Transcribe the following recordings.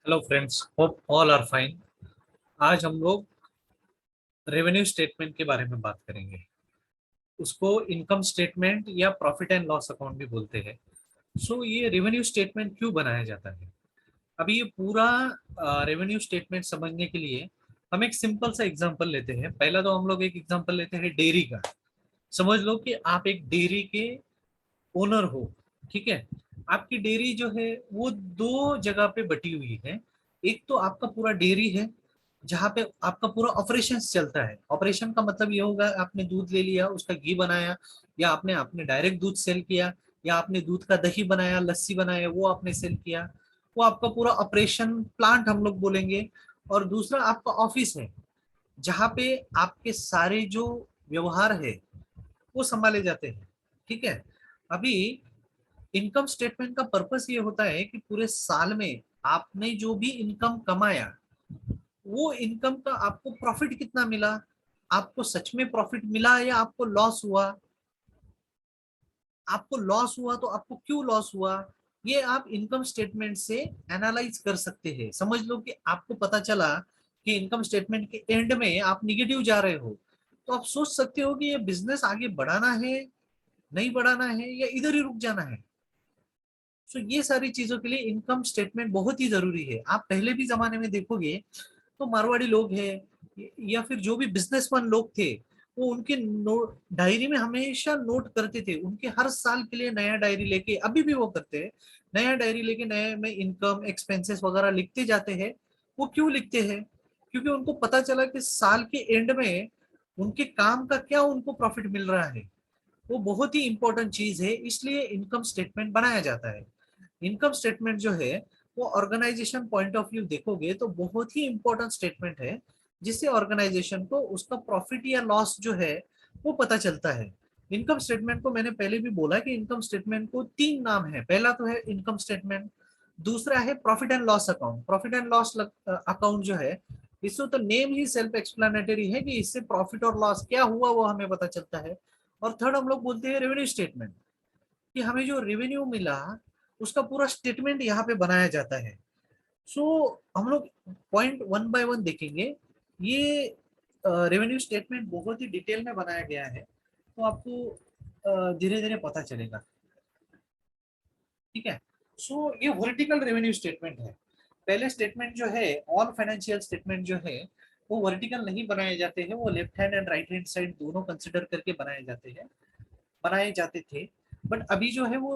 Hello friends, hope all are fine. आज हम लोग रेवेन्यू स्टेटमेंट के बारे में बात करेंगे। उसको इनकम स्टेटमेंट या प्रॉफिट एंड लॉस अकाउंट भी बोलते हैं। ये रेवेन्यू स्टेटमेंट क्यों बनाया जाता है? अभी ये पूरा रेवेन्यू स्टेटमेंट समझने के लिए हम एक सिंपल सा एग्जांपल लेते हैं। पहला तो हम लोग एक एग्जांपल लेते हैं डेयरी का। समझ लो कि आप एक डेयरी के ओनर हो। ठीक है। आपकी डेयरी जो है वो दो जगह पे बटी हुई है। एक तो आपका पूरा डेयरी है जहाँ पे आपका पूरा ऑपरेशन चलता है। ऑपरेशन का मतलब ये होगा, आपने दूध ले लिया, उसका घी बनाया, या आपने आपने डायरेक्ट दूध सेल किया, या आपने दूध का दही बनाया, लस्सी बनाया, वो आपने सेल किया। वो आपका पूरा ऑपरेशन प्लांट हम लोग बोलेंगे। और दूसरा आपका ऑफिस है जहाँ पे आपके सारे जो व्यवहार है वो संभाले जाते हैं। ठीक है। अभी इनकम स्टेटमेंट का पर्पस ये होता है कि पूरे साल में आपने जो भी इनकम कमाया, वो इनकम का आपको प्रॉफिट कितना मिला, आपको सच में प्रॉफिट मिला या आपको लॉस हुआ। आपको लॉस हुआ तो आपको क्यों लॉस हुआ, ये आप इनकम स्टेटमेंट से एनालाइज कर सकते हैं। समझ लो कि आपको पता चला कि इनकम स्टेटमेंट के एंड में आप निगेटिव जा रहे हो, तो आप सोच सकते हो कि ये बिजनेस आगे बढ़ाना है, नहीं बढ़ाना है, या इधर ही रुक जाना है। ये सारी चीजों के लिए इनकम स्टेटमेंट बहुत ही जरूरी है। आप पहले भी जमाने में देखोगे तो मारवाड़ी लोग हैं या फिर जो भी बिजनेसमैन लोग थे, वो उनके डायरी में हमेशा नोट करते थे। उनके हर साल के लिए नया डायरी लेके, अभी भी वो करते हैं, नया डायरी लेके नए में इनकम एक्सपेंसेस वगैरह लिखते जाते हैं। वो क्यों लिखते हैं? क्योंकि उनको पता चला कि साल के एंड में उनके काम का क्या उनको प्रॉफिट मिल रहा है। वो बहुत ही इंपॉर्टेंट चीज है, इसलिए इनकम स्टेटमेंट बनाया जाता है। इनकम स्टेटमेंट जो है वो ऑर्गेनाइजेशन पॉइंट ऑफ व्यू देखोगे तो बहुत ही इंपॉर्टेंट स्टेटमेंट है, जिससे ऑर्गेनाइजेशन को उसका प्रॉफिट या लॉस जो है वो पता चलता है। इनकम स्टेटमेंट को मैंने पहले भी बोला कि इनकम स्टेटमेंट को तीन नाम है। पहला तो है इनकम स्टेटमेंट, दूसरा है profit and loss account. Profit and loss account जो है, इससे तो नेम ही सेल्फ एक्सप्लेनेटरी है कि इससे प्रॉफिट और लॉस क्या हुआ वो हमें पता चलता है। और थर्ड हम लोग बोलते हैं रेवेन्यू स्टेटमेंट, कि हमें जो रेवेन्यू मिला उसका पूरा स्टेटमेंट यहाँ पे बनाया जाता है। हम लोग पॉइंट वन बाय वन देखेंगे। ये रेवेन्यू स्टेटमेंट बहुत ही डिटेल में बनाया गया है, तो आपको धीरे धीरे पता चलेगा। ठीक है। ये वर्टिकल रेवेन्यू स्टेटमेंट है। पहले स्टेटमेंट जो है, ऑल फाइनेंशियल स्टेटमेंट जो है वो वर्टिकल नहीं बनाए जाते हैं, वो left hand and right hand side दोनों कंसिडर करके बनाए जाते हैं, बनाए जाते थे। बट अभी जो है वो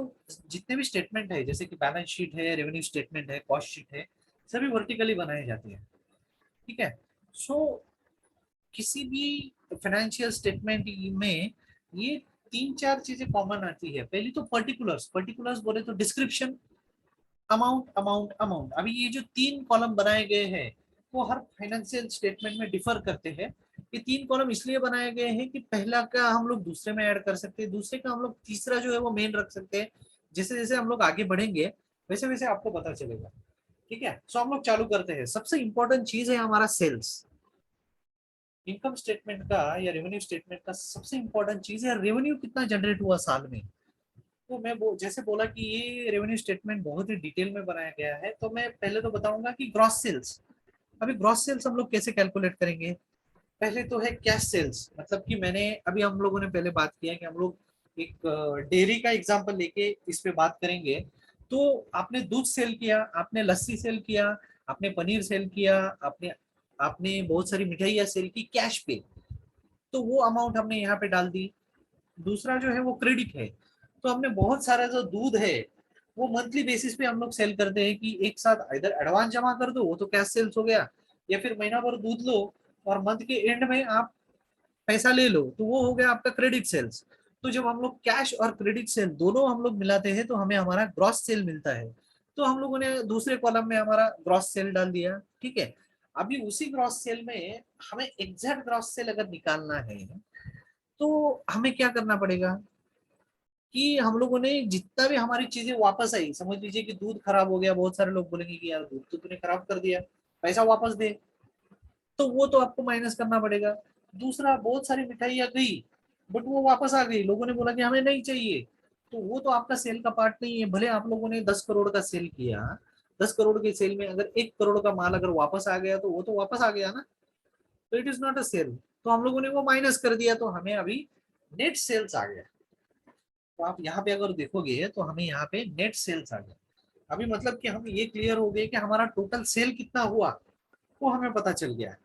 जितने भी स्टेटमेंट है, जैसे कि बैलेंस शीट है, रेवेन्यू स्टेटमेंट है, कॉस्ट शीट है, सभी वर्टिकली बनाए जाते हैं। ठीक है। सो किसी भी फाइनेंशियल स्टेटमेंट में ये तीन चार चीजें कॉमन आती है। पहली तो पर्टिकुलर्स। पर्टिकुलर्स बोले तो डिस्क्रिप्शन, अमाउंट अमाउंट अमाउंट। अभी ये जो तीन कॉलम बनाए गए हैं वो हर फाइनेंशियल स्टेटमेंट में डिफर करते हैं। ये तीन कॉलम इसलिए बनाए गए हैं कि पहला का हम लोग दूसरे में ऐड कर सकते हैं, दूसरे का हम लोग तीसरा जो है वो मेन रख सकते हैं। जैसे जैसे हम लोग आगे बढ़ेंगे वैसे वैसे आपको पता चलेगा। ठीक है। हम लोग चालू करते हैं। सबसे इंपॉर्टेंट चीज है हमारा सेल्स। इनकम स्टेटमेंट का या रेवेन्यू स्टेटमेंट का सबसे इंपॉर्टेंट चीज है रेवेन्यू कितना जनरेट हुआ साल में। तो मैं जैसे बोला कि ये रेवेन्यू स्टेटमेंट बहुत ही डिटेल में बनाया गया है, तो मैं पहले तो बताऊंगा कि ग्रॉस सेल्स। अभी ग्रॉस सेल्स हम लोग कैसे कैलकुलेट करेंगे? पहले तो है कैश सेल्स। मतलब कि मैंने अभी हम लोगों ने पहले बात किया कि हम लोग एक डेयरी का एग्जांपल लेके इस पे बात करेंगे। तो आपने दूध सेल किया, आपने लस्सी सेल किया, आपने पनीर सेल किया, आपने आपने बहुत सारी मिठाइयाँ सेल की कैश पे, तो वो अमाउंट हमने यहाँ पे डाल दी। दूसरा जो है वो क्रेडिट है। तो हमने बहुत सारा जो दूध है वो मंथली बेसिस पे हम लोग सेल करते हैं कि एक साथ इधर एडवांस जमा कर दो, वो तो कैश सेल्स हो गया, या फिर महीना भर दूध लो और मंथ के एंड में आप पैसा ले लो, तो वो हो गया आपका क्रेडिट सेल्स। तो जब हम लोग कैश और क्रेडिट सेल दोनों हम लोग मिलाते हैं तो हमें हमारा ग्रॉस सेल मिलता है। तो हम लोगों ने दूसरे कॉलम में हमारा ग्रॉस सेल डाल दिया। ठीक है। अभी उसी ग्रॉस सेल में हमें एग्जैक्ट ग्रॉस सेल अगर निकालना है तो हमें क्या करना पड़ेगा कि हम लोगों ने जितना भी हमारी चीजें वापस आई, समझ लीजिए कि दूध खराब हो गया, बहुत सारे लोग बोलेंगे कि यार दूध तो तूने खराब कर दिया, पैसा वापस दे, तो वो तो आपको माइनस करना पड़ेगा। दूसरा, बहुत सारी मिठाइयाँ गई बट वो वापस आ गई, लोगों ने बोला कि हमें नहीं चाहिए, तो वो तो आपका सेल का पार्ट नहीं है। भले आप लोगों ने 10 करोड़ का सेल किया, 10 करोड़ के सेल में अगर 1 करोड़ का माल अगर वापस आ गया तो वो तो वापस आ गया ना, तो it is not a sale. तो हम लोगों ने वो माइनस कर दिया, तो हमें अभी नेट सेल्स आ गया। तो आप यहाँ पे अगर देखोगे तो हमें यहाँ पे नेट सेल्स आ गया। अभी मतलब कि हम ये क्लियर हो गए कि हमारा टोटल सेल कितना हुआ वो हमें पता चल गया है।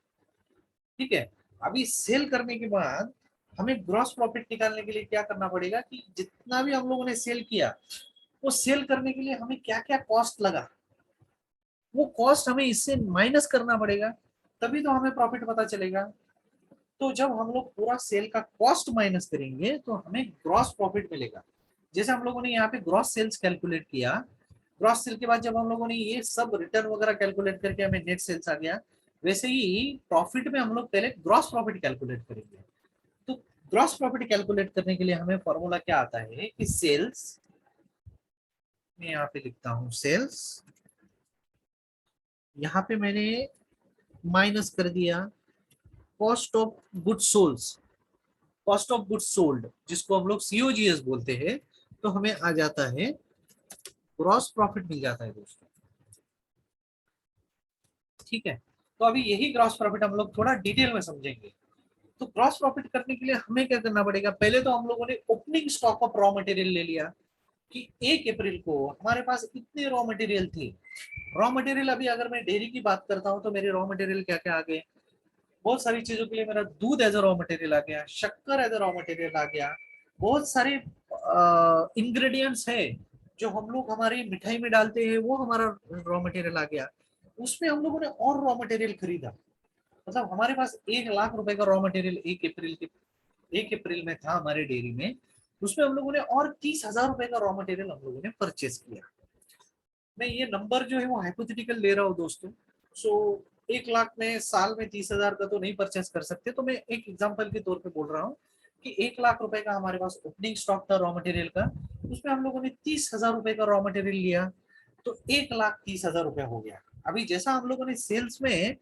ठीक है, अभी सेल करने के बाद हमें ग्रॉस प्रॉफिट निकालने के लिए क्या करना पड़ेगा कि जितना भी हम लोगों ने सेल किया वो सेल करने के लिए हमें क्या क्या कॉस्ट लगा, वो कॉस्ट हमें इससे माइनस करना पड़ेगा, तभी तो हमें प्रॉफिट पता चलेगा। तो जब हम लोग पूरा सेल का कॉस्ट माइनस करेंगे तो हमें ग्रॉस प्रॉफिट मिलेगा। जैसे हम लोगों ने यहाँ पे ग्रॉस सेल्स कैलकुलेट किया, ग्रॉस सेल के बाद जब हम लोगों ने ये सब रिटर्न वगैरह कैलकुलेट करके हमें नेट सेल्स आ गया, वैसे ही प्रॉफिट में हम लोग पहले ग्रॉस प्रॉफिट कैलकुलेट करेंगे। तो ग्रॉस प्रॉफिट कैलकुलेट करने के लिए हमें फॉर्मूला क्या आता है कि सेल्स, मैं यहाँ पे लिखता हूँ सेल्स, यहाँ पे मैंने माइनस कर दिया cost of good sold, cost of good sold जिसको हम लोग सीओजीएस बोलते हैं, तो हमें आ जाता है ग्रॉस प्रॉफिट मिल जाता है दोस्तों। ठीक है, तो अभी यही ग्रॉस प्रॉफिट हम लोग थोड़ा डिटेल में समझेंगे। तो ग्रॉस प्रॉफिट करने के लिए हमें क्या करना पड़ेगा, पहले तो हम लोगों ने opening stock of raw material ले लिया कि 1 अप्रैल को हमारे पास इतने रॉ मटेरियल थी। रॉ मटेरियल अभी अगर मैं डेयरी की बात करता हूँ तो मेरे रॉ मटेरियल क्या क्या आ गए, बहुत सारी चीजों के लिए मेरा दूध एज अ रॉ मटेरियल आ गया, शक्कर एज अ रॉ मटेरियल आ गया, बहुत सारे इंग्रेडिएंट्स है जो हम लोग हमारी मिठाई में डालते हैं वो हमारा रॉ मटेरियल आ गया। उसमें हम लोगों ने और रॉ मटेरियल खरीदा, मतलब हमारे पास 1 लाख रुपए का रॉ मटेरियल 1 अप्रैल में था हमारे डेयरी में। उसमें हम लोगों ने और 30,000 रुपए का रॉ मटेरियल हम लोगों ने परचेस किया। मैं ये नंबर जो है वो हाइपोथेटिकल ले रहा हूँ दोस्तों। सो 1 लाख में साल में 30,000 का तो नहीं परचेस कर सकते, तो मैं एक एग्जांपल के तौर पे बोल रहा हूँ कि 1 लाख रुपए का हमारे पास ओपनिंग स्टॉक था रॉ मटेरियल का, उसमें हम लोगों ने 30,000 रुपए का रॉ मटेरियल लिया, तो 1,30,000 रुपए हो गया। अभी जैसा हम लोगों ने सेल्स में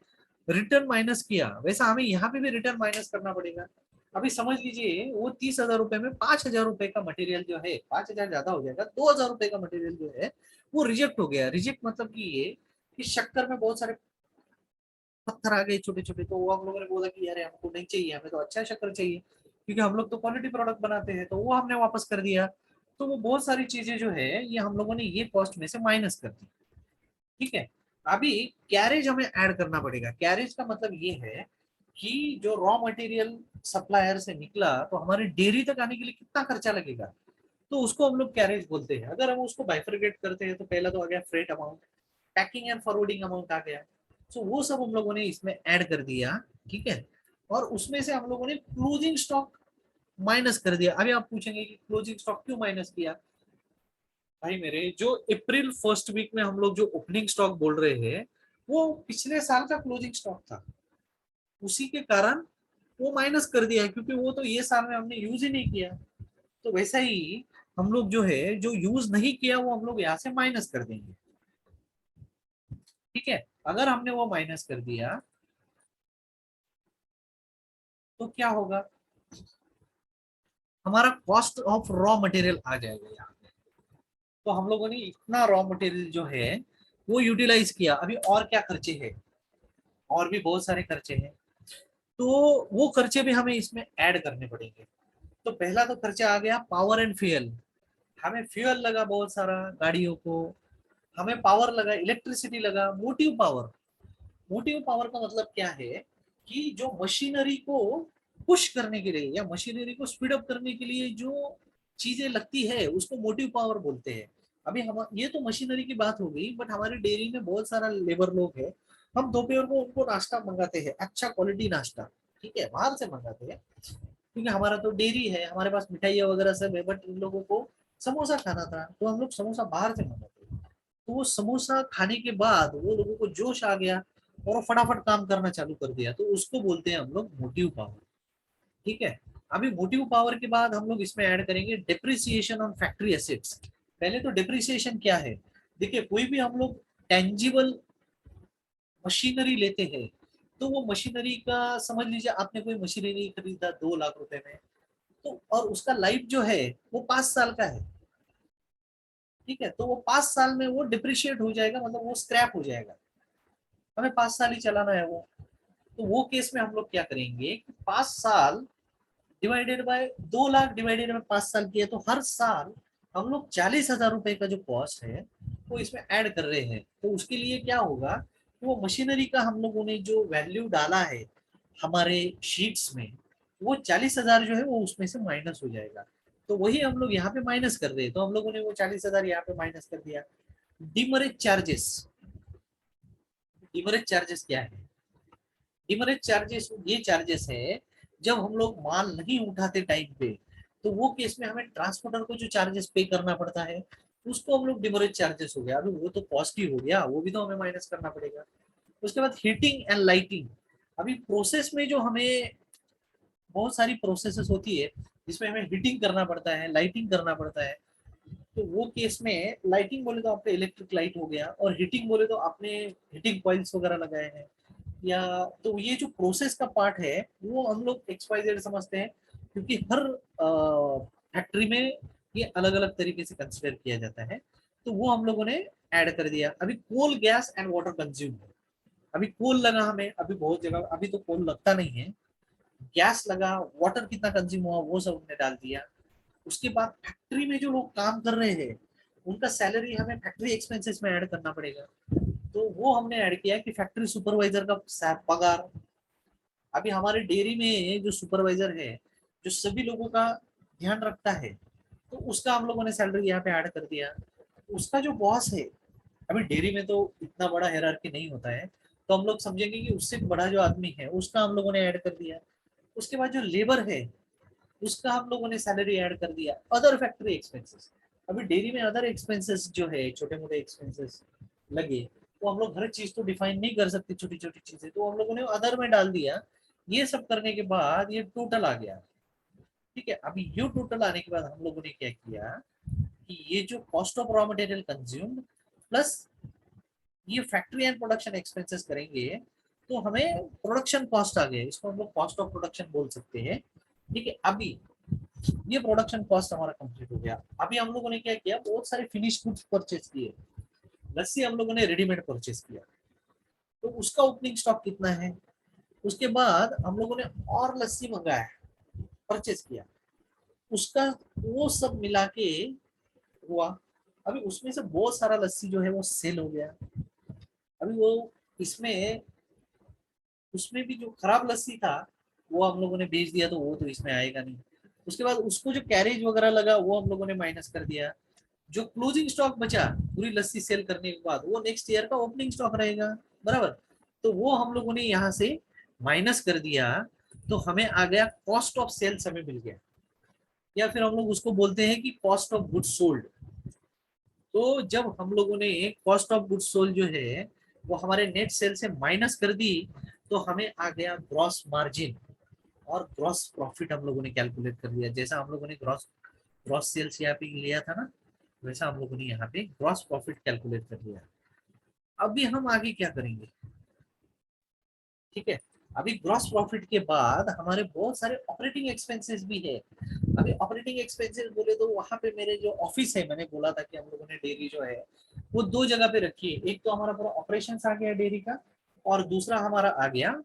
रिटर्न माइनस किया वैसा हमें यहाँ पे भी रिटर्न माइनस करना पड़ेगा। अभी समझ लीजिए वो 30,000 रुपए में 5,000 रुपए का मटेरियल जो है, 5,000 ज्यादा हो जाएगा, 2,000 रुपए का मटेरियल जो है वो रिजेक्ट हो गया। रिजेक्ट मतलब कि ये कि शक्कर में बहुत सारे पत्थर आ गए छोटे छोटे, तो वो हम लोगों ने बोला कि यार हमको नहीं चाहिए, हमें तो अच्छा शक्कर चाहिए क्योंकि हम लोग तो क्वालिटी प्रोडक्ट बनाते हैं, तो वो हमने वापस कर दिया। तो वो बहुत सारी चीजें जो है ये हम लोगों ने ये कॉस्ट में से माइनस कर दी। ठीक है, अभी कैरेज हमें ऐड करना पड़ेगा। कैरेज का मतलब ये है कि जो रॉ मटेरियल सप्लायर से निकला तो हमारे डेयरी तक आने के लिए कितना खर्चा लगेगा, तो उसको हम लोग कैरेज बोलते हैं। अगर हम उसको बाइफरगेट करते हैं तो पहला तो आ गया freight amount, packing and forwarding amount आ गया, तो वो सब हम लोगों ने इसमें ऐड कर दिया। ठीक है, और उसमें से हम लोगों ने क्लोजिंग स्टॉक माइनस कर दिया। अभी आप पूछेंगे कि क्लोजिंग स्टॉक क्यों माइनस किया, भाई मेरे जो अप्रैल फर्स्ट वीक में हम लोग जो ओपनिंग स्टॉक बोल रहे हैं वो पिछले साल का क्लोजिंग स्टॉक था, उसी के कारण वो माइनस कर दिया है क्योंकि वो तो ये साल में हमने यूज ही नहीं किया। तो वैसा ही हम लोग जो है जो यूज नहीं किया वो हम लोग यहाँ से माइनस कर देंगे। ठीक है, अगर हमने वो माइनस कर दिया तो क्या होगा, हमारा कॉस्ट ऑफ रॉ मटेरियल आ जाएगा यहाँ पे। तो हम लोगों ने इतना रॉ मटेरियल जो है वो यूटिलाइज किया। अभी और क्या खर्चे हैं, और भी बहुत सारे खर्चे हैं, तो वो खर्चे भी हमें इसमें ऐड करने पड़ेंगे। तो पहला तो खर्चा आ गया पावर एंड फ्यूल, हमें फ्यूल लगा बहुत सारा गाड़ियों को, हमें पावर लगा, इलेक्ट्रिसिटी लगा, मोटिव पावर। मोटिव पावर का मतलब क्या है कि जो मशीनरी को पुश करने के लिए या मशीनरी को स्पीड अप करने के लिए जो चीजें लगती है उसको मोटिव पावर बोलते हैं। अभी हम ये तो मशीनरी की बात हो गई, बट हमारी डेयरी में बहुत सारा लेबर लोग है, हम दोपहर को उनको नाश्ता मंगाते हैं, अच्छा क्वालिटी नाश्ता, ठीक है, बाहर से मंगाते हैं क्योंकि हमारा तो डेयरी है, हमारे पास मिठाइयाँ वगैरह सब है, बट इन लोगों को समोसा खाना था तो हम लोग समोसा बाहर से मंगाते हैं। तो वो समोसा खाने के बाद वो लोगों को जोश आ गया और वो फटाफट काम करना चालू कर दिया, तो उसको बोलते हैं हम लोग मोटिव पावर। ठीक है, अभी मोटिव पावर के बाद हम लोग इसमें ऐड करेंगे डिप्रिसिएशन ऑन फैक्ट्री एसेट्स। पहले तो डिप्रिसिएशन क्या है, देखिए कोई भी हम लोग टेंजिबल मशीनरी लेते हैं तो वो मशीनरी का समझ लीजिए आपने कोई मशीनरी खरीदा 2 लाख रुपए में, तो और उसका लाइफ जो है वो 5 साल का है। ठीक है, तो वो 5 साल में वो डिप्रिशिएट हो जाएगा, मतलब वो स्क्रैप हो जाएगा, हमें 5 साल ही चलाना है वो। तो वो केस में हम लोग क्या करेंगे कि 5 साल divided by 2 lakh divided by 5 साल किया, तो हर साल हम लोग 40,000 रुपए का जो कॉस्ट है वो इसमें ऐड कर रहे हैं। तो उसके लिए क्या होगा, वो मशीनरी का हम लोगों ने जो वैल्यू डाला है हमारे शीट्स में, वो 40,000 जो है वो उसमें से माइनस हो जाएगा। तो वही हम लोग यहाँ पे माइनस कर रहे हैं, तो हम लोगों ने वो 40,000 यहाँ पे माइनस कर दिया। डिमरेज चार्जेस, डिमरेज चार्जेस क्या है? डिमरेज चार्जेस ये चार्जेस है जब हम लोग माल नहीं उठाते टाइम पे, तो वो केस में हमें ट्रांसपोर्टर को जो चार्जेस पे करना पड़ता है उसको हम लोग डिमरेज चार्जेस हो गया। अभी वो तो कॉस्ट ही हो गया, वो भी तो हमें माइनस करना पड़ेगा। उसके बाद हीटिंग एंड लाइटिंग, अभी प्रोसेस में जो हमें बहुत सारी प्रोसेसेस होती है जिसमें हमें हीटिंग करना पड़ता है, लाइटिंग करना पड़ता है। तो वो केस में लाइटिंग बोले तो आपने इलेक्ट्रिक लाइट हो गया, और हीटिंग बोले तो आपने हीटिंग कॉइल्स वगैरह लगाए हैं। या तो ये जो प्रोसेस का पार्ट है वो हम लोग XYZ समझते हैं, क्योंकि हर फैक्ट्री में ये अलग अलग तरीके से कंसिडर किया जाता है। तो वो हम लोगों ने ऐड कर दिया। अभी कोल, गैस एंड वाटर कंज्यूम, अभी कोल लगा हमें, अभी बहुत जगह अभी तो कोल लगता नहीं है, गैस लगा, वाटर कितना कंज्यूम हुआ वो सब हमने डाल दिया। उसके बाद फैक्ट्री में जो लोग काम कर रहे हैं उनका सैलरी हमें फैक्ट्री एक्सपेंसेस में ऐड करना पड़ेगा। तो वो हमने ऐड किया कि फैक्ट्री सुपरवाइजर का पगार। अभी हमारे डेयरी में जो सुपरवाइजर है जो सभी लोगों का ध्यान रखता है, तो उसका हम लोगों ने सैलरी यहाँ पे ऐड कर दिया। उसका जो बॉस है, अभी डेयरी में तो इतना बड़ा हायरार्की नहीं होता है, तो हम लोग समझेंगे कि उससे बड़ा जो आदमी है उसका हम लोगों ने ऐड कर दिया। उसके बाद जो लेबर है उसका हम लोगों ने सैलरी ऐड कर दिया। अदर फैक्ट्री एक्सपेंसेस, अभी डेयरी में अदर एक्सपेंसेस जो है छोटे मोटे एक्सपेंसेस लगे, वो हम लोग हर चीज तो डिफाइन नहीं कर सकते, छोटी छोटी चीजें तो हम लोगों ने अदर में डाल दिया। ये सब करने के बाद ये टोटल आ गया। ठीक है, अभी ये टोटल आने के बाद हम लोगों ने क्या किया कि ये जो cost of raw material consume plus ये फैक्ट्री एंड प्रोडक्शन एक्सपेंसेस करेंगे, तो हमें प्रोडक्शन कॉस्ट आ गया, इसको हम लोग कॉस्ट ऑफ प्रोडक्शन बोल सकते हैं। ठीक है, अभी ये प्रोडक्शन कॉस्ट हमारा कंप्लीट हो गया। अभी हम लोगों ने क्या किया, बहुत सारे फिनिश गुड्स परचेज किए। लस्सी हम लोगों ने रेडीमेड परचेज किया, तो उसका ओपनिंग स्टॉक कितना है। उसके बाद हम लोगों ने और लस्सी मंगाया, परचेज किया, उसका वो सब मिला के हुआ। अभी उसमें से बहुत सारा लस्सी जो है वो सेल हो गया। अभी वो इसमें उसमें भी जो खराब लस्सी था वो हम लोगों ने बेच दिया, तो वो तो इसमें आएगा नहीं। उसके बाद उसको जो कैरेज वगैरह लगा वो हम लोगों ने माइनस कर दिया। जो क्लोजिंग स्टॉक बचा पूरी लस्सी सेल करने के बाद, वो नेक्स्ट ईयर का ओपनिंग स्टॉक रहेगा, बराबर। तो वो हम लोगों ने यहाँ से माइनस कर दिया, तो हमें आ गया कॉस्ट ऑफ सेल्स, हमें मिल गया। या फिर हम लोग उसको बोलते हैं कि कॉस्ट ऑफ गुड्स सोल्ड। तो जब हम लोगों ने कॉस्ट ऑफ गुड्स सोल्ड जो है वो हमारे नेट सेल से माइनस कर दी, तो हमें आ गया ग्रॉस मार्जिन। और ग्रॉस प्रॉफिट हम लोगों ने कैलकुलेट कर लिया, जैसा हम लोगों ने ग्रॉस ग्रॉस सेल्स यहाँ पे लिया था ना, वैसा हम लोगों ने यहाँ पे ग्रॉस प्रॉफिट कैलकुलेट कर लिया। अभी हम आगे क्या करेंगे, ठीक है। अभी ग्रॉस प्रॉफिट के बाद हमारे बहुत सारे ऑपरेटिंग एक्सपेंसेस भी है। अभी ऑपरेटिंग एक्सपेंसेस बोले तो वहां पे मेरे जो ऑफिस है, मैंने बोला था कि हम लोगों ने डेयरी जो है वो 2 जगह पे रखी है। एक तो हमारा पूरा ऑपरेशन आ गया डेयरी का, और दूसरा हमारा आ गया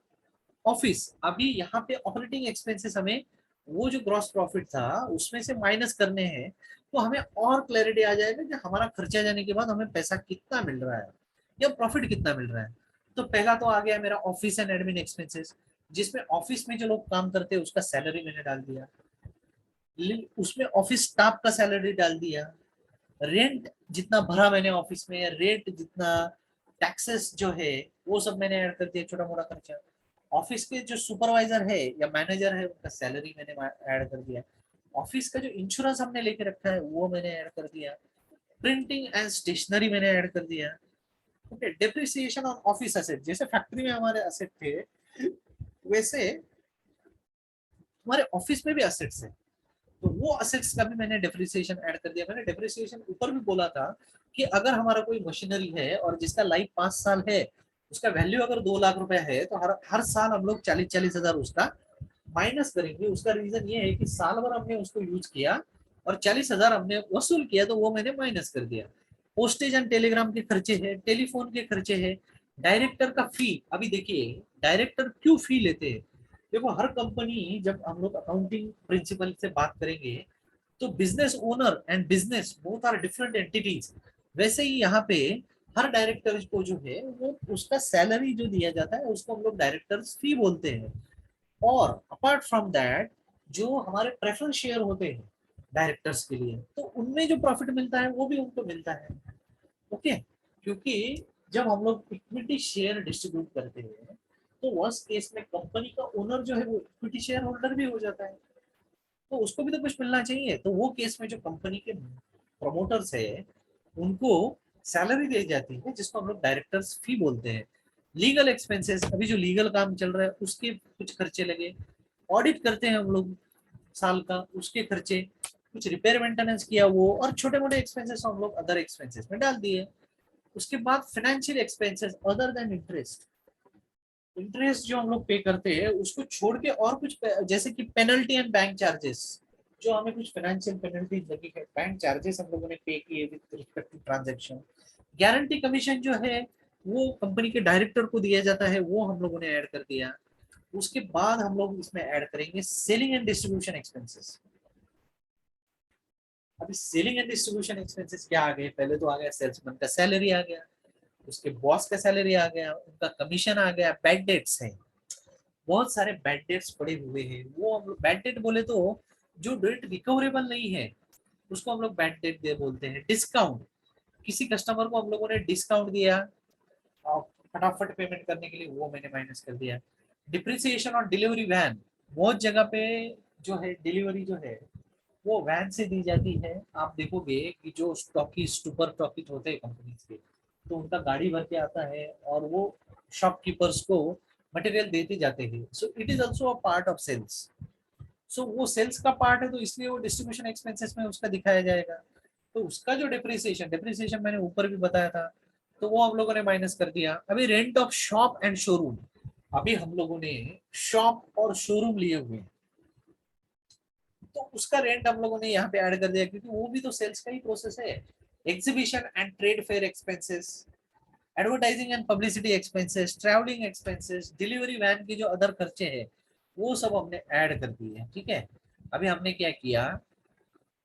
ऑफिस। अभी यहाँ पे ऑपरेटिंग एक्सपेंसेस हमें वो जो ग्रॉस प्रॉफिट था उसमें से माइनस करने हैं, तो हमें और क्लैरिटी आ जाएगा कि हमारा खर्चा जाने के बाद हमें पैसा कितना मिल रहा है या प्रॉफिट कितना मिल रहा है। तो पहला तो आ गया मेरा ऑफिस एंड एडमिन एक्सपेंसेस, जिसमें ऑफिस में जो लोग काम करते हैं उसका सैलरी मैंने डाल दिया, उसमें ऑफिस स्टाफ का सैलरी डाल दिया, रेंट जितना भरा मैंने ऑफिस में, रेंट जितना, टैक्सेस जो है वो सब मैंने ऐड कर दिया, छोटा मोटा खर्चा। ऑफिस के जो सुपरवाइजर है या मैनेजर है उनका सैलरी मैंने ऐड कर दिया। ऑफिस का जो इंश्योरेंस हमने लेके रखा है वो मैंने ऐड कर दिया। प्रिंटिंग एंड स्टेशनरी मैंने ऐड कर दिया। Okay, depreciation on office asset, जैसे फैक्ट्री में हमारे एसेट थे वैसे हमारे ऑफिस में भी एसेट्स है, तो वो असेट्स का भी मैंने डेप्रिसिएशन ऐड कर दिया। मैंने डेप्रिसिएशन ऊपर भी बोला था कि अगर हमारा कोई मशीनरी है और जिसका लाइफ 5 साल है, उसका वैल्यू अगर 2 लाख रुपए है, तो हर हर साल हम लोग 40-40 हजार उसका माइनस करेंगे। उसका रीजन ये है कि साल भर हमने उसको यूज किया और 40,000 हमने वसूल किया तो वो मैंने माइनस कर दिया। पोस्टेज एंड टेलीग्राम के खर्चे है, टेलीफोन के खर्चे है, डायरेक्टर का फी। अभी देखिए डायरेक्टर क्यों फी लेते हैं। देखो हर कंपनी, जब हम लोग अकाउंटिंग प्रिंसिपल से बात करेंगे तो business owner and business both are different entities. वैसे ही यहाँ पे हर डायरेक्टर को जो है वो उसका सैलरी जो दिया जाता है उसको हम लोग डायरेक्टर्स फी बोलते हैं। और अपार्ट फ्रॉम दैट जो हमारे प्रेफरेंस शेयर होते हैं डायरेक्टर्स के लिए, तो उनमें जो प्रॉफिट मिलता है वो भी उनको मिलता है। ओके, क्योंकि जब हम लोग इक्विटी शेयर डिस्ट्रीब्यूट करते हैं तो वर्स्ट केस में कंपनी का ओनर जो है वो इक्विटी शेयर होल्डर भी हो जाता है, तो उसको भी तो कुछ मिलना चाहिए। तो वो केस में जो कंपनी के प्रमोटर्स है उनको सैलरी दी जाती है जिसको हम लोग डायरेक्टर्स फी बोलते हैं। लीगल एक्सपेंसेस, अभी जो लीगल काम चल रहा है उसके कुछ खर्चे लगे, ऑडिट करते हैं हम लोग साल का उसके खर्चे, कुछ रिपेयर मेंटेनेंस किया वो, और छोटे मोटे एक्सपेंसेस हम लोग अदर एक्सपेंसेस में डाल दिए। उसके बाद financial expenses other than interest. Interest जो हम लोग पे करते हैं उसको छोड़ के और कुछ जैसे कि पेनल्टी एंड बैंक चार्जेस, जो हमें कुछ फाइनेंशियल पेनल्टी लगी है, बैंक चार्जेस हम लोगों ने पे किए with respect to transaction. Guarantee commission जो है वो कंपनी के डायरेक्टर को दिया जाता है, वो हम लोगों ने ऐड कर दिया। उसके बाद हम लोग इसमें ऐड करेंगे सेलिंग एंड डिस्ट्रीब्यूशन एक्सपेंसेस। अभी सेलिंग एंड डिस्ट्रीब्यूशन एक्सपेंसेस क्या आ गए, पहले तो आ गया सेल्समैन का सैलरी आ गया, उसके बॉस का सैलरी आ गया, उनका कमीशन आ गया, बैड डेट्स है, बहुत सारे बैड डेट्स पड़े हुए हैं। वो हम लोग बैड डेट बोले तो जो डेट रिकवरेबल नहीं है उसको हम लोग बैड डेट दे बोलते हैं। डिस्काउंट, किसी कस्टमर को हम लोगों ने डिस्काउंट दिया और फटाफट पेमेंट करने के लिए, वो मैंने माइनस कर दिया। डिप्रिसिएशन और डिलीवरी वैन, बहुत जगह पे जो है डिलीवरी जो है वो वैन से दी जाती है। आप देखोगे कि जो स्टॉकीज सुपर स्टॉकीज होते हैं कंपनी के, तो उनका गाड़ी भर के आता है और वो शॉपकीपर्स को मटेरियल देते जाते हैं। So it is also a part of sales. So वो सेल्स का पार्ट है तो इसलिए वो डिस्ट्रीब्यूशन एक्सपेंसेस में उसका दिखाया जाएगा। तो उसका जो डिप्रिसिएशन डिप्रिसिएशन मैंने ऊपर भी बताया था, तो वो हम लोगों ने माइनस कर दिया। अभी rent of shop and showroom, अभी हम लोगों ने शॉप और शोरूम लिए हुए हैं तो उसका रेंट हम लोगों ने यहाँ पे ऐड कर दिया क्योंकि वो भी तो सेल्स का ही प्रोसेस है। Exhibition and trade fair expenses, advertising and publicity expenses, travelling expenses, delivery van के जो अदर खर्चे हैं वो सब हमने ऐड कर दिए हैं। ठीक है, अभी हमने क्या किया,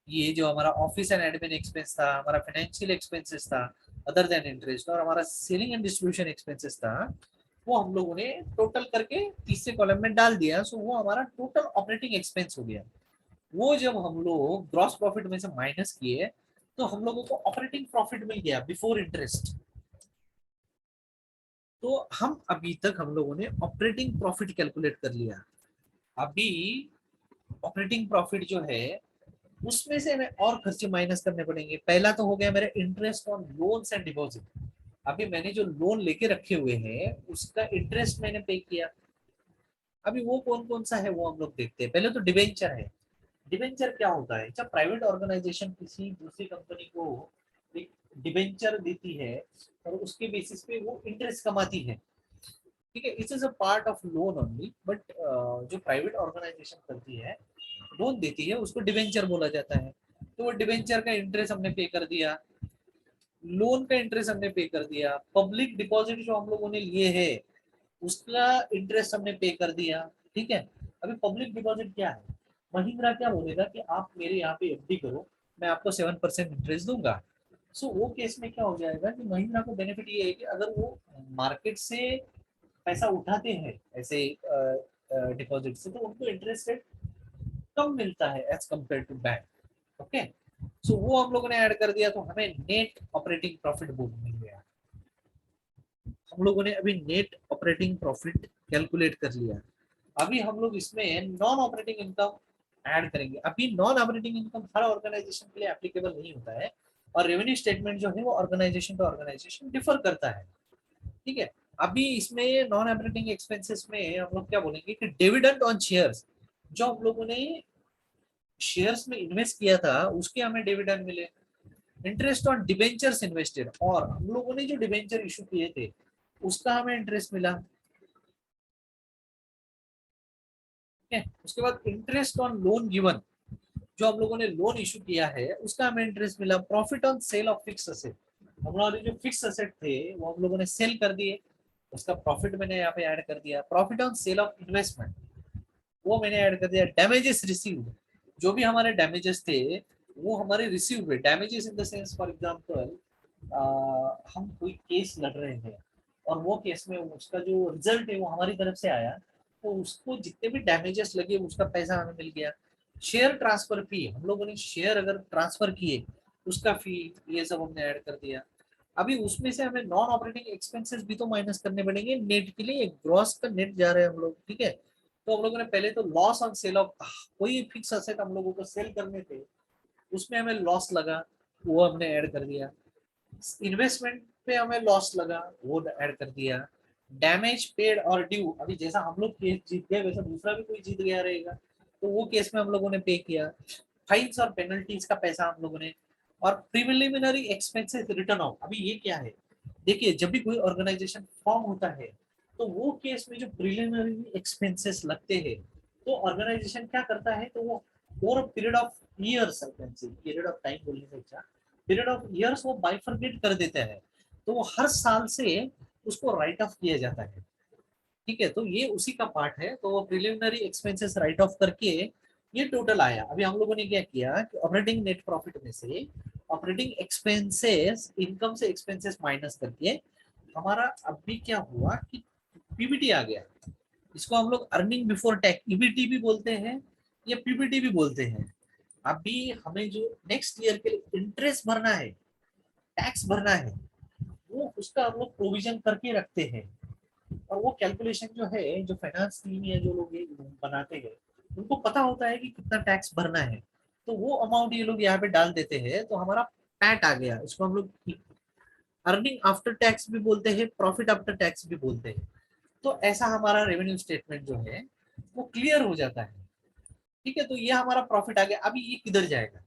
ये जो हमारा ऑफिस एंड एडमिन एक्सपेंस था, हमारा फाइनेंशियल एक्सपेंसेस था अदर देन इंटरेस्ट, और हमारा सेलिंग एंड डिस्ट्रीब्यूशन एक्सपेंसेस था, वो हम लोगों ने टोटल करके तीसरे कॉलम में डाल दिया। सो वो हमारा टोटल ऑपरेटिंग एक्सपेंस हो गया। वो जब हम लोग ग्रॉस प्रॉफिट में से माइनस किए तो हम लोगों को ऑपरेटिंग प्रॉफिट मिल गया बिफोर इंटरेस्ट। तो हम अभी तक हम लोगों ने ऑपरेटिंग प्रॉफिट कैलकुलेट कर लिया। अभी ऑपरेटिंग प्रॉफिट जो है उसमें से हमें और खर्चे माइनस करने पड़ेंगे। पहला तो हो गया मेरा interest on loans and deposit. अभी मैंने जो लोन लेके रखे हुए हैं उसका इंटरेस्ट मैंने पे किया। अभी वो कौन कौन सा है वो हम लोग देखते हैं। पहले तो डिबेंचर है। डिबेंचर क्या होता है, जब प्राइवेट ऑर्गेनाइजेशन किसी दूसरी कंपनी को एक डिबेंचर देती है और उसके बेसिस पे वो इंटरेस्ट कमाती है। ठीक है, it is a part of loan only, but जो प्राइवेट ऑर्गेनाइजेशन करती है लोन देती है उसको डिबेंचर बोला जाता है। तो वो डिबेंचर का इंटरेस्ट हमने पे कर दिया, लोन का इंटरेस्ट हमने पे कर दिया, पब्लिक डिपॉजिट जो हम लोगों ने लिए है उसका इंटरेस्ट हमने पे कर दिया। ठीक है, अभी पब्लिक डिपॉजिट क्या है, महिंद्रा क्या बोलेगा कि आप मेरे यहाँ पे एफडी करो, मैं आपको 7% इंटरेस्ट दूंगा। सो वो केस में क्या हो जाएगा कि महिंद्रा को बेनिफिट ये है कि अगर वो मार्केट से पैसा उठाते हैं ऐसे डिपॉजिट से तो उनको इंटरेस्ट रेट कम मिलता है as compare to bank. Okay, so वो हम लोगों ने ऐड कर दिया तो हमें नेट ऑपरेटिंग प्रॉफिट बुक मिल गया। हम लोगों ने अभी नेट ऑपरेटिंग प्रॉफिट कैलकुलेट कर लिया। अभी हम लोग इसमें नॉन ऑपरेटिंग इनकम ऐड करेंगे। अभी नॉन ऑपरेटिंग इनकम हर ऑर्गेनाइजेशन के लिए एप्लीकेबल नहीं होता है और रेवेन्यू स्टेटमेंट जो है वो ऑर्गेनाइजेशन टू ऑर्गेनाइजेशन डिफर करता है। ठीक है, अभी इसमें नॉन ऑपरेटिंग एक्सपेंसेस में हम लोग क्या बोलेंगे कि डिविडेंड ऑन शेयर्स, जो हम लोगों ने शेयर्स में इन्वेस्ट किया था उसके हमें डिविडेंड मिले। इंटरेस्ट ऑन डिबेंचर्स इन्वेस्टेड, और हम लोगों ने जो डिबेंचर इशू किए थे उसका हमें इंटरेस्ट मिला। ठीक है, उसके बाद इंटरेस्ट ऑन लोन गिवन, जो हम लोगों ने लोन इशू किया है उसका हमें इंटरेस्ट मिला। Profit on sale of fix asset, हमारे जो फिक्स असेट थे वो हम लोगों ने सेल कर दिए, उसका प्रॉफिट मैंने यहाँ पे ऐड कर दिया। Profit on sale of investment वो मैंने ऐड कर दिया। डैमेजेस रिसीव्ड, जो भी हमारे डैमेजेस थे वो हमारे रिसीव हुए। Damages in the sense for example हम कोई केस लड़ रहे हैं और वो केस में उसका जो रिजल्ट है वो हमारी तरफ से आया, तो उसको जितने भी डैमेजेस लगे उसका पैसा हमें मिल गया। शेयर ट्रांसफर फी, हम लोगों ने शेयर अगर ट्रांसफर किए उसका फी, ये सब हमने ऐड कर दिया। अभी उसमें से हमें नॉन ऑपरेटिंग एक्सपेंसेस भी तो माइनस करने पड़ेंगे नेट के लिए, ग्रॉस का नेट जा रहे हैं हम लोग, ठीक है। तो हम लोगों ने पहले तो लॉस ऑन सेल ऑफ कोई फिक्स असेट हम लोगों को सेल करने थे, उसमें हमें लॉस लगा, वो हमने ऐड कर दिया। इन्वेस्टमेंट पे हमें लॉस लगा, वो ऐड कर दिया। डैमेज पेड और ड्यू, अभी जैसा हम लोग केस जीत गए वैसा दूसरा भी कोई जीत गया रहेगा, तो वो केस में हम लोगों ने पे किया। फाइन्स और पेनल्टीज का पैसा हम लोगों ने, और प्रिलिमिनरी एक्सपेंसेस रिटर्न ऑफ। अभी ये क्या है, देखिए जब भी कोई ऑर्गेनाइजेशन फॉर्म होता है तो वो केस में जो प्रिलिमिनरी एक्सपेंसेस लगते हैं तो ऑर्गेनाइजेशन क्या करता है, तो वो over period of years, period of time बोलने से अच्छा पीरियड ऑफ ईयर्स वो बाइफरकेट कर देता है, तो वो हर साल से उसको राइट ऑफ किया जाता है, ठीक है। तो ये उसी का पार्ट है, तो वो प्रिलिमिनरी एक्सपेंसेस राइट ऑफ करके ये टोटल आया। अभी हम लोगों ने क्या किया कि ऑपरेटिंग नेट प्रॉफिट में से ऑपरेटिंग एक्सपेंसेस, इनकम से एक्सपेंसेस माइनस करके हमारा अभी क्या हुआ कि पीबीटी आ गया। इसको हम लोग अर्निंग बिफोर टैक्स ईबीटी भी बोलते हैं या पीबीटी भी बोलते हैं। अभी हमें जो नेक्स्ट ईयर के लिए इंटरेस्ट भरना है, टैक्स भरना है, वो उसका हम लोग प्रोविजन करके रखते हैं। और वो कैलकुलेशन जो है, जो फाइनेंस टीम या जो लोग ये बनाते हैं उनको पता होता है कि कितना टैक्स भरना है, तो वो अमाउंट ये लोग यहाँ पे डाल देते हैं, तो हमारा पैट आ गया। इसको हम लोग अर्निंग आफ्टर टैक्स भी बोलते हैं, प्रॉफिट आफ्टर टैक्स भी बोलते हैं। तो ऐसा हमारा रेवेन्यू स्टेटमेंट जो है वो क्लियर हो जाता है, ठीक है। तो ये हमारा प्रॉफिट आ गया। अभी ये किधर जाएगा,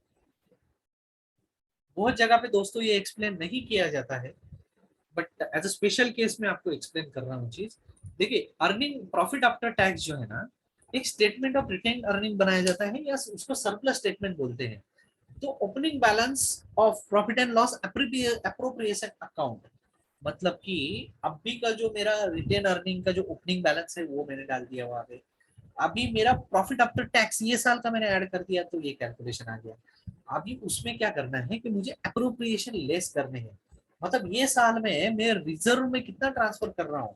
बहुत जगह पे दोस्तों ये एक्सप्लेन नहीं किया जाता है, but as a special case में आपको एक्सप्लेन कर रहा हूँ चीज। देखिए अर्निंग प्रॉफिट आफ्टर टैक्स जो है ना, एक स्टेटमेंट ऑफ रिटेन अर्निंग बनाया जाता है या उसको सरप्लस स्टेटमेंट बोलते हैं। तो opening balance of profit and loss appropriation account, मतलब कि अभी का जो मेरा रिटेन अर्निंग का जो ओपनिंग बैलेंस है वो मैंने डाल दिया वहां पे। अभी मेरा प्रॉफिट आफ्टर टैक्स ये साल का मैंने ऐड कर दिया, तो ये कैलकुलेशन आ गया। अभी उसमें क्या करना है कि मुझे अप्रोप्रिएशन लेस करने हैं, मतलब ये साल में मैं रिजर्व में कितना ट्रांसफर कर रहा हूँ,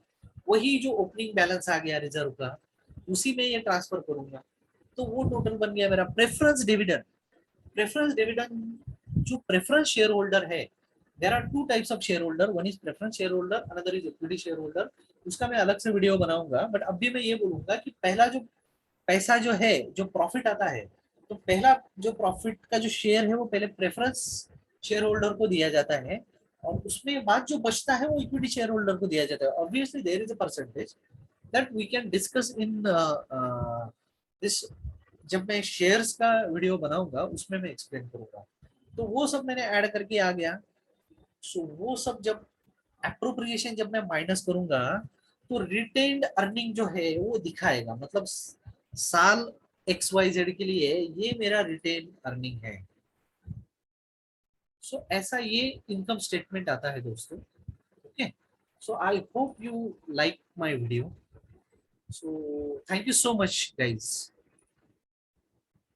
वही जो ओपनिंग बैलेंस आ गया रिजर्व का उसी में ये ट्रांसफर करूंगा। तो वो टोटल बन गया मेरा प्रेफरेंस डिविडेंड। प्रेफरेंस डिविडेंड जो प्रेफरेंस शेयर होल्डर है, there are two types of share holder, one is preference share holder, another is equity share holder. उसका मैं अलग से वीडियो बनाऊंगा, बट अभी मैं ये बोलूंगा कि पहला जो पैसा जो है, जो प्रॉफिट आता है, तो पहला जो प्रॉफिट का जो शेयर है वो पहले प्रेफरेंस शेयर होल्डर को दिया जाता है, और उसमें बाद जो बचता है वो इक्विटी शेयर होल्डर को दिया जाता है। Obviously there is a percentage that we can discuss in this, जब मैं शेयर्स का वीडियो बनाऊंगा उसमें मैं एक्सप्लेन करूंगा। तो वो सब मैंने ऐड करके आ गया। सो वो सब जब अप्रोप्रिएशन जब मैं माइनस करूंगा तो रिटेन्ड अर्निंग जो है वो दिखाएगा, मतलब साल एक्स वाई जेड के लिए ये मेरा रिटेन अर्निंग है। सो ऐसा ये इनकम स्टेटमेंट आता है दोस्तों, okay. So I hope you like my video, so thank you so much guys.